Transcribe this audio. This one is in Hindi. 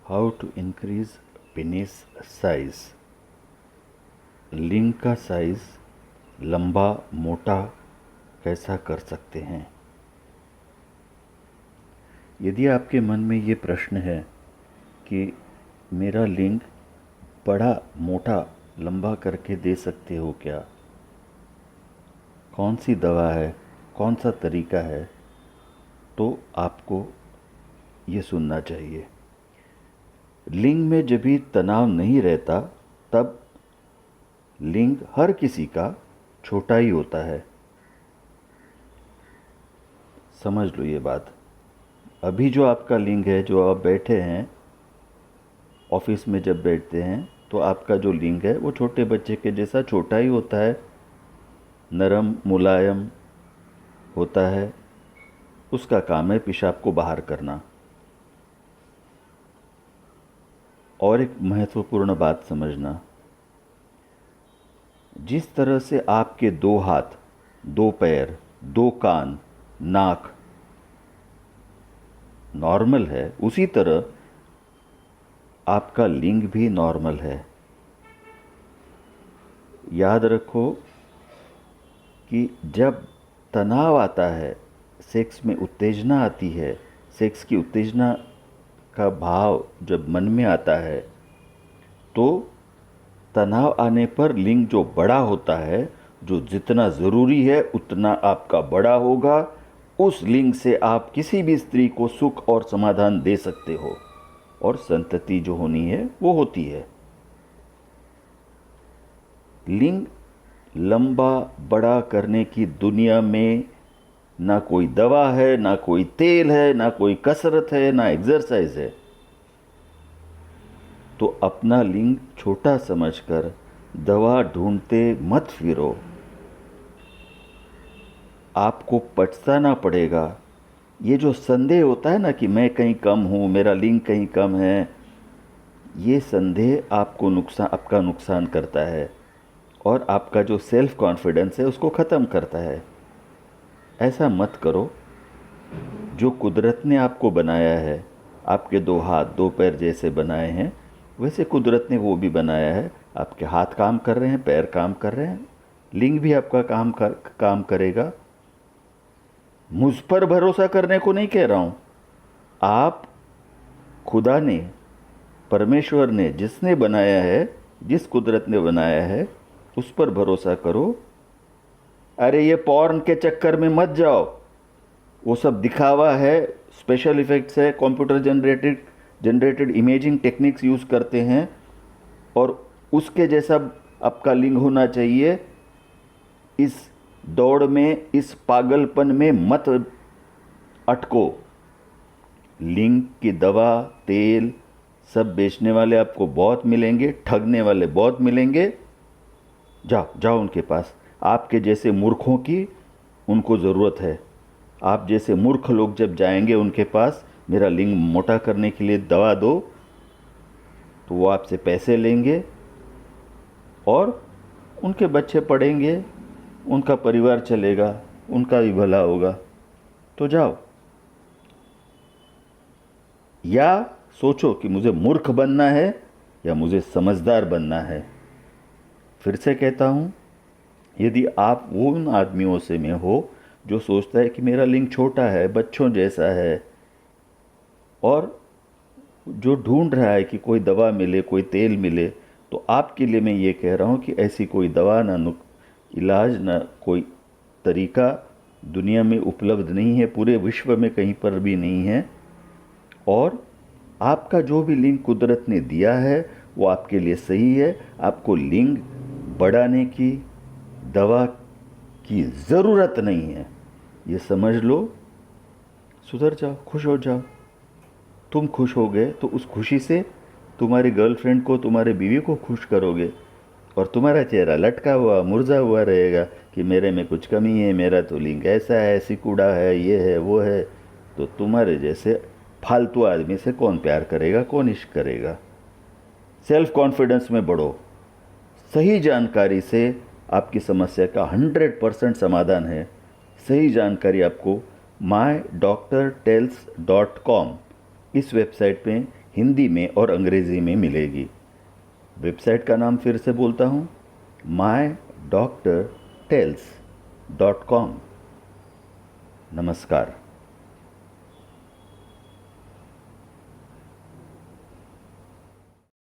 How to increase penis size. लिंग का साइज लंबा मोटा कैसा कर सकते हैं। यदि आपके मन में ये प्रश्न है कि मेरा लिंग बड़ा मोटा लंबा करके दे सकते हो क्या, कौन सी दवा है, कौन सा तरीका है, तो आपको ये सुनना चाहिए। लिंग में जब भी तनाव नहीं रहता तब लिंग हर किसी का छोटा ही होता है। समझ लो ये बात। अभी जो आपका लिंग है, जो आप बैठे हैं ऑफिस में, जब बैठते हैं तो आपका जो लिंग है वो छोटे बच्चे के जैसा छोटा ही होता है, नरम मुलायम होता है। उसका काम है पेशाब को बाहर करना। और एक महत्वपूर्ण बात समझना, जिस तरह से आपके 2 हाथ, 2 पैर, 2 कान, नाक नॉर्मल है, उसी तरह आपका लिंग भी नॉर्मल है। याद रखो कि जब तनाव आता है, सेक्स में उत्तेजना आती है, सेक्स की उत्तेजना का भाव जब मन में आता है, तो तनाव आने पर लिंग जो बड़ा होता है, जो जितना ज़रूरी है उतना आपका बड़ा होगा, उस लिंग से आप किसी भी स्त्री को सुख और समाधान दे सकते हो और संतति जो होनी है वो होती है। लिंग लंबा बड़ा करने की दुनिया में ना कोई दवा है, ना कोई तेल है, ना कोई कसरत है, ना एक्सरसाइज है। तो अपना लिंग छोटा समझकर दवा ढूंढते मत फिरो। आपको पछताना पड़ेगा। ये जो संदेह होता है ना कि मैं कहीं कम हूँ, मेरा लिंग कहीं कम है, ये संदेह आपका नुकसान करता है और आपका जो सेल्फ कॉन्फिडेंस है उसको ख़त्म करता है। ऐसा मत करो। जो कुदरत ने आपको बनाया है, आपके 2 हाथ 2 पैर जैसे बनाए हैं, वैसे कुदरत ने वो भी बनाया है। आपके हाथ काम कर रहे हैं, पैर काम कर रहे हैं, लिंग भी आपका काम करेगा। मुझ पर भरोसा करने को नहीं कह रहा हूँ। आप खुदा ने, परमेश्वर ने, जिसने बनाया है, जिस कुदरत ने बनाया है, उस पर भरोसा करो। अरे ये पॉर्न के चक्कर में मत जाओ। वो सब दिखावा है, स्पेशल इफेक्ट्स है, computer generated imaging techniques use करते हैं और उसके जैसा आपका लिंग होना चाहिए। इस दौड़ में, इस पागलपन में मत अटको। लिंग की दवा, तेल सब बेचने वाले आपको बहुत मिलेंगे, ठगने वाले बहुत मिलेंगे। जाओ उनके पास। आपके जैसे मूर्खों की उनको ज़रूरत है। आप जैसे मूर्ख लोग जब जाएंगे उनके पास, मेरा लिंग मोटा करने के लिए दवा दो, तो वो आपसे पैसे लेंगे और उनके बच्चे पढ़ेंगे, उनका परिवार चलेगा, उनका भी भला होगा। तो जाओ। या सोचो कि मुझे मूर्ख बनना है या मुझे समझदार बनना है। फिर से कहता हूँ, यदि आप वो उन आदमियों से में हो जो सोचता है कि मेरा लिंग छोटा है, बच्चों जैसा है, और जो ढूंढ रहा है कि कोई दवा मिले, कोई तेल मिले, तो आपके लिए मैं ये कह रहा हूँ कि ऐसी कोई दवा ना इलाज ना कोई तरीका दुनिया में उपलब्ध नहीं है, पूरे विश्व में कहीं पर भी नहीं है। और आपका जो भी लिंग कुदरत ने दिया है वो आपके लिए सही है। आपको लिंग बढ़ाने की दवा की ज़रूरत नहीं है। ये समझ लो, सुधर जाओ, खुश हो जाओ। तुम खुश हो गए तो उस खुशी से तुम्हारी गर्लफ्रेंड को, तुम्हारे बीवी को खुश करोगे और तुम्हारा चेहरा लटका हुआ, मुरझा हुआ रहेगा कि मेरे में कुछ कमी है, मेरा तो लिंग ऐसा है, सिकुड़ा है, ये है, वो है। तो तुम्हारे जैसे फालतू आदमी से कौन प्यार करेगा, कौन इश्क करेगा। सेल्फ कॉन्फिडेंस में बढ़ो। सही जानकारी से आपकी समस्या का 100% समाधान है। सही जानकारी आपको mydoctortells.com इस वेबसाइट में हिंदी में और अंग्रेज़ी में मिलेगी। वेबसाइट का नाम फिर से बोलता हूँ, mydoctortells.com। नमस्कार।